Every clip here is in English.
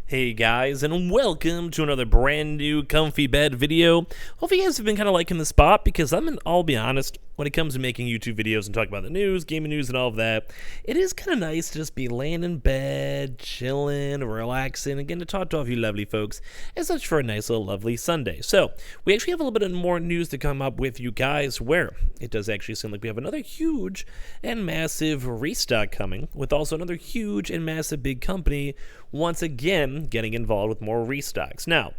Hey guys, and welcome to another brand new comfy bed video. Hope you guys have been kind of liking the spot because I'll be honest, when it comes to making YouTube videos and talk about the news, gaming news and all of that, it is kind of nice to just be laying in bed, chilling, relaxing, and getting to talk to all of you lovely folks and such for a nice little lovely Sunday. So, we actually have a little bit more news to come up with you guys where it does actually seem like we have another huge and massive restock coming with also another huge and massive big company once again getting involved with more restocks. Now,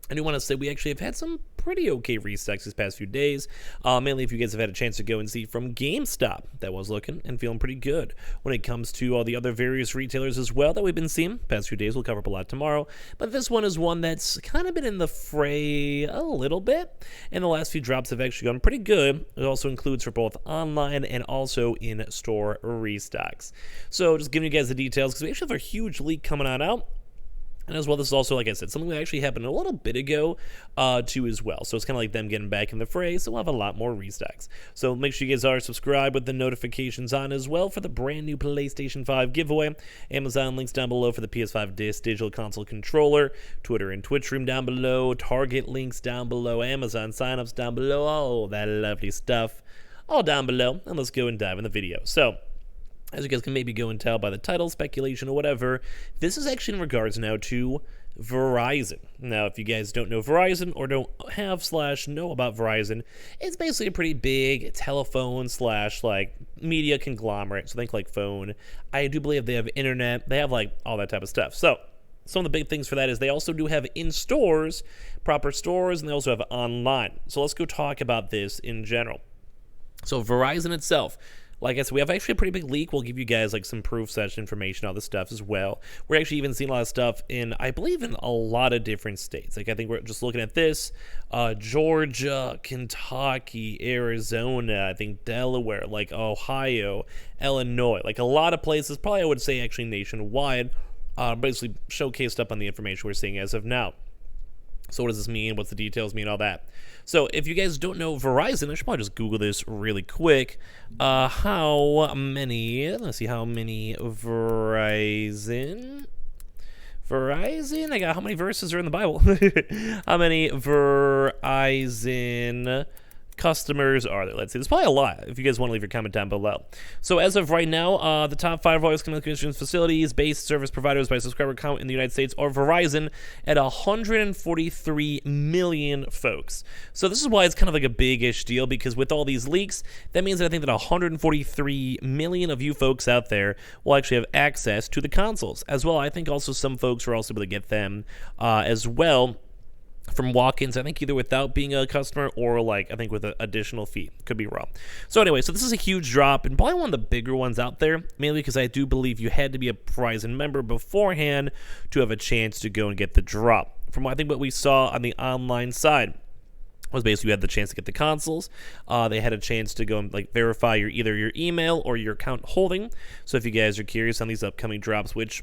I do want to say we actually have had some pretty okay restocks these past few days, mainly if you guys have had a chance to go and see from GameStop. That was looking and feeling pretty good when it comes to all the other various retailers as well that we've been seeing past few days. We'll cover up a lot tomorrow, but this one is one that's kind of been in the fray a little bit, and the last few drops have actually gone pretty good. It also includes for both online and also in-store restocks. So just giving you guys the details because we actually have a huge leak coming on out. And as well, this is also, like I said, something that actually happened a little bit ago, too, as well. So it's kind of like them getting back in the fray, so we'll have a lot more restocks. So make sure you guys are subscribed with the notifications on as well for the brand new PlayStation 5 giveaway. Amazon links down below for the PS5 Digital Console Controller. Twitter and Twitch stream down below. Target links down below. Amazon signups down below. All that lovely stuff all down below. And let's go and dive in the video. So, as you guys can maybe go and tell by the title, speculation, or whatever, this is actually in regards now to Verizon. Now, if you guys don't know Verizon or don't have / know about Verizon, it's basically a pretty big telephone / like media conglomerate. So think like phone. I do believe they have internet. They have like all that type of stuff. So some of the big things for that is they also do have in stores, proper stores, and they also have online. So let's go talk about this in general. So Verizon itself, like I said, we have actually a pretty big leak. We'll give you guys like some proof / information, all this stuff as well. We're actually even seeing a lot of stuff in, I believe, in a lot of different states. Like I think we're just looking at this, Georgia, Kentucky, Arizona, I think Delaware, like Ohio, Illinois, like a lot of places, probably I would say actually nationwide, basically showcased up on the information we're seeing as of now. So what does this mean? What's the details mean? All that. So if you guys don't know Verizon, I should probably just Google this really quick. Let's see how many Verizon, I got how many verses are in the Bible? How many Verizon customers are there? Let's see. There's probably a lot if you guys want to leave your comment down below. So as of right now, the top 5 wireless communications facilities based service providers by subscriber count in the United States are Verizon at 143 million folks. So this is why it's kind of like a big-ish deal, because with all these leaks, that means that I think that 143 million of you folks out there will actually have access to the consoles as well. I think also some folks are also able to get them as well from walk-ins, I think either without being a customer or like I think with an additional fee. Could be wrong. So anyway, so this is a huge drop and probably one of the bigger ones out there, mainly because I do believe you had to be a Verizon member beforehand to have a chance to go and get the drop. From I think what we saw on the online side was basically you had the chance to get the consoles. They had a chance to go and like verify either your email or your account holding. So if you guys are curious on these upcoming drops, which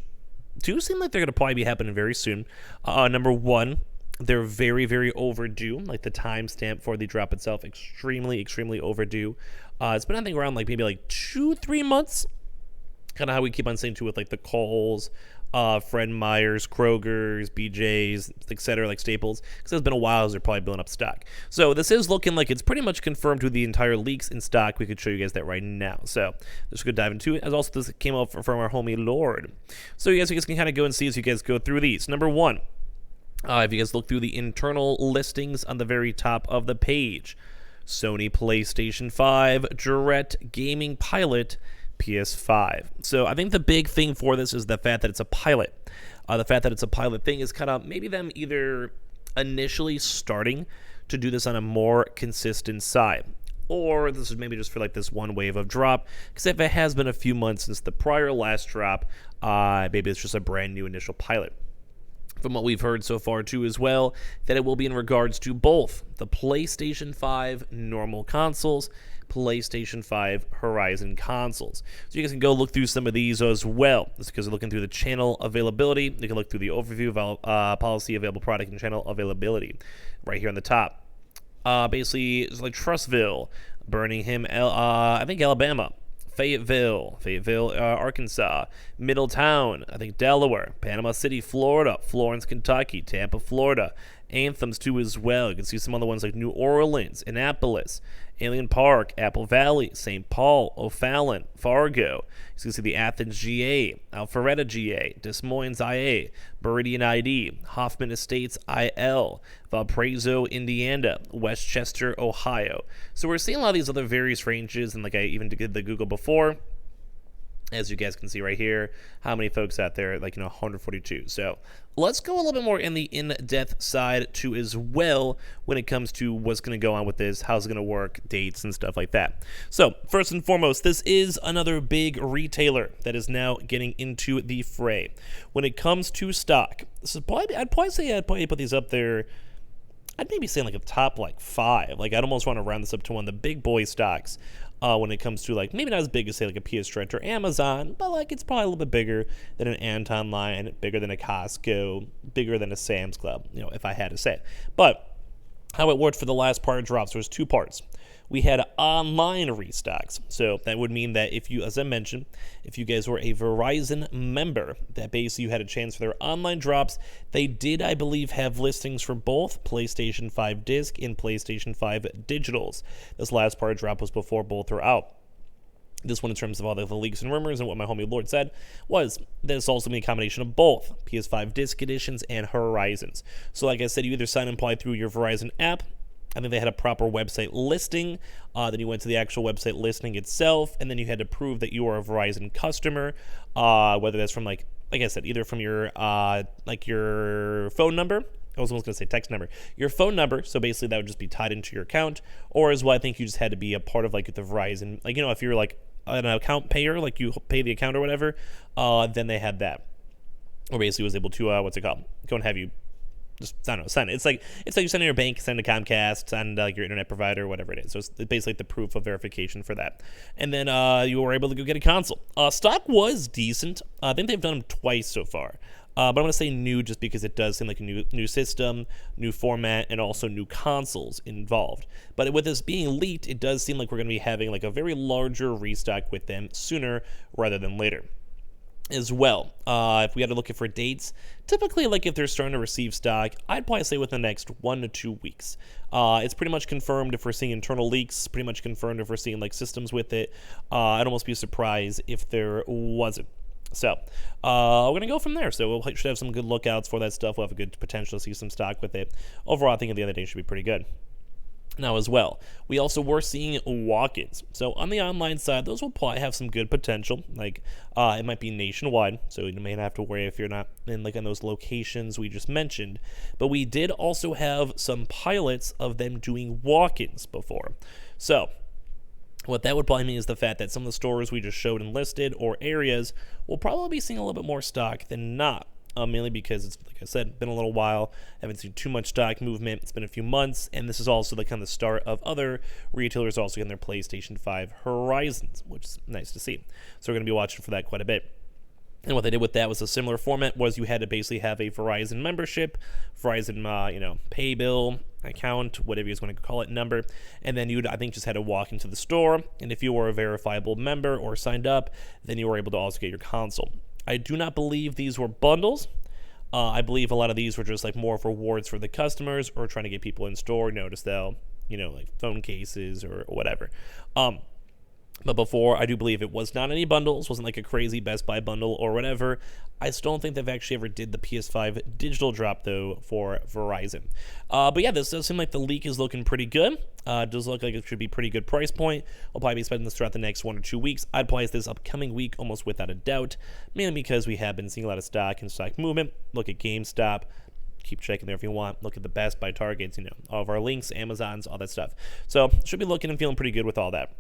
do seem like they're going to probably be happening very soon. Number one, they're very, very overdue. Like the timestamp for the drop itself, extremely, extremely overdue. It's been, I think, around like maybe like 2-3 months. Kind of how we keep on saying too with like the Kohl's, Fred Meyer's, Kroger's, BJ's, etc., like Staples, because it's been a while as they're probably building up stock. So this is looking like it's pretty much confirmed with the entire leaks in stock. We could show you guys that right now. So just going to dive into it. As also this came out from our homie Lord. So you guys can kind of go and see as you guys go through these. Number one. If you guys look through the internal listings on the very top of the page, Sony PlayStation 5 Direct Gaming Pilot PS5. So I think the big thing for this is the fact that it's a pilot. The fact that it's a pilot thing is kind of maybe them either initially starting to do this on a more consistent side, or this is maybe just for like this one wave of drop, because if it has been a few months since the last drop, maybe it's just a brand new initial pilot. From what we've heard so far too as well, that it will be in regards to both the PlayStation 5 normal consoles, PlayStation 5 Horizon consoles. So you guys can go look through some of these as well. Just because you're looking through the channel availability, you can look through the overview of policy, available product, and channel availability right here on the top. Basically, it's like Trustville, Birmingham, I think Alabama, Fayetteville, Arkansas, Middletown, I think Delaware, Panama City, Florida, Florence, Kentucky, Tampa, Florida. Anthems too as well. You can see some other ones like New Orleans, Annapolis, Alien Park, Apple Valley, St. Paul, O'Fallon, Fargo. You can see the Athens GA, Alpharetta GA, Des Moines IA, Meridian ID, Hoffman Estates IL, Valparaiso, Indiana, Westchester, Ohio. So we're seeing a lot of these other various ranges, and like I even did the Google before, as you guys can see right here, how many folks out there, like, 142. So let's go a little bit more in the in-depth side too as well when it comes to what's going to go on with this, how's it going to work, dates and stuff like that. So first and foremost, this is another big retailer that is now getting into the fray. When it comes to stock, this is probably, I'd probably put these up there. I'd maybe say like a top like 5. Like I'd almost want to round this up to one of the big boy stocks. When it comes to like maybe not as big as say like a PS Trent or Amazon, but like it's probably a little bit bigger than an Anton line, bigger than a Costco, bigger than a Sam's Club, if I had to say. But how it worked for the last part of drops was 2 parts. We had online restocks. So that would mean that if you, as I mentioned, if you guys were a Verizon member, that basically you had a chance for their online drops. They did, I believe, have listings for both PlayStation 5 disc and PlayStation 5 digitals. This last part drop was before both were out. This one, in terms of all the leaks and rumors and what my homie Lord said, was that it's also going to be a combination of both PS5 disc editions and Horizons. So like I said, you either sign and apply through your Verizon app. I think they had a proper website listing. Then you went to the actual website listing itself, and then you had to prove that you are a Verizon customer, whether that's from like I said, either from your your phone number. I was almost going to say text number. Your phone number, so basically that would just be tied into your account, or as well, I think you just had to be a part of like the Verizon, if you're like an account payer, like you pay the account or whatever, then they had that. Or basically was able to, go and have you just, I don't know, sign it. It's like you send in your bank, send to Comcast, send your internet provider, whatever it is. So it's basically like the proof of verification for that. And then you were able to go get a console. Stock was decent. I think they've done them twice so far. But I'm going to say new just because it does seem like a new system, new format, and also new consoles involved. But with this being leaked, it does seem like we're going to be having like a very larger restock with them sooner rather than later. As well, if we had to look for dates, typically like if they're starting to receive stock, I'd probably say within the next 1 to 2 weeks. It's pretty much confirmed if we're seeing internal leaks, pretty much confirmed if we're seeing like systems with it. I'd almost be surprised if there wasn't. So we're going to go from there. So we should have some good lookouts for that stuff. We'll have a good potential to see some stock with it. Overall, I think the other day should be pretty good. Now as well, we also were seeing walk-ins. So on the online side, those will probably have some good potential. Like it might be nationwide, so you may not have to worry if you're not in those locations we just mentioned. But we did also have some pilots of them doing walk-ins before. So what that would probably mean is the fact that some of the stores we just showed and listed or areas will probably be seeing a little bit more stock than not. Mainly because it's, like I said, been a little while. I haven't seen too much stock movement. It's been a few months, and this is also the kind of start of other retailers also getting their PlayStation 5 Horizons, which is nice to see. So we're going to be watching for that quite a bit. And what they did with that was a similar format, was you had to basically have a Verizon membership, Verizon, pay bill, account, whatever you guys want to call it, number, and then I think just had to walk into the store, and if you were a verifiable member or signed up, then you were able to also get your console. I do not believe these were bundles. I believe a lot of these were just like more of rewards for the customers or trying to get people in store. Notice they'll, like phone cases or whatever. But before, I do believe it was not any bundles, wasn't like a crazy Best Buy bundle or whatever. I still don't think they've actually ever did the PS5 digital drop, though, for Verizon. But yeah, this does seem like the leak is looking pretty good. It does look like it should be pretty good price point. I'll probably be spending this throughout the next 1 or 2 weeks. I'd probably this upcoming week almost without a doubt, mainly because we have been seeing a lot of stock and stock movement. Look at GameStop. Keep checking there if you want. Look at the Best Buy, Targets, all of our links, Amazons, all that stuff. So should be looking and feeling pretty good with all that.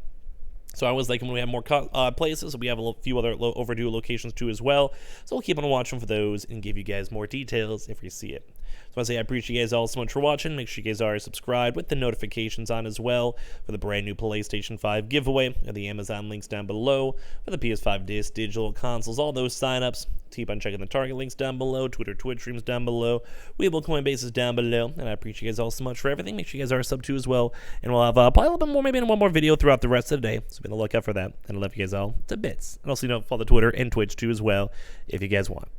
So I was like, when we have more places, we have a few other overdue locations too as well. So we'll keep on watching for those and give you guys more details if we see it. So I say I appreciate you guys all so much for watching. Make sure you guys are subscribed with the notifications on as well for the brand new PlayStation 5 giveaway, and the Amazon links down below for the PS5 disc, digital consoles, all those signups. Keep on checking the Target links down below, Twitter, Twitch streams down below, Weeble Coinbase is down below, and I appreciate you guys all so much for everything. Make sure you guys are subbed to as well, and we'll have probably a little bit more, maybe in one more video throughout the rest of the day, so be on the lookout for that, and I love you guys all to bits. And also, follow the Twitter and Twitch too as well, if you guys want.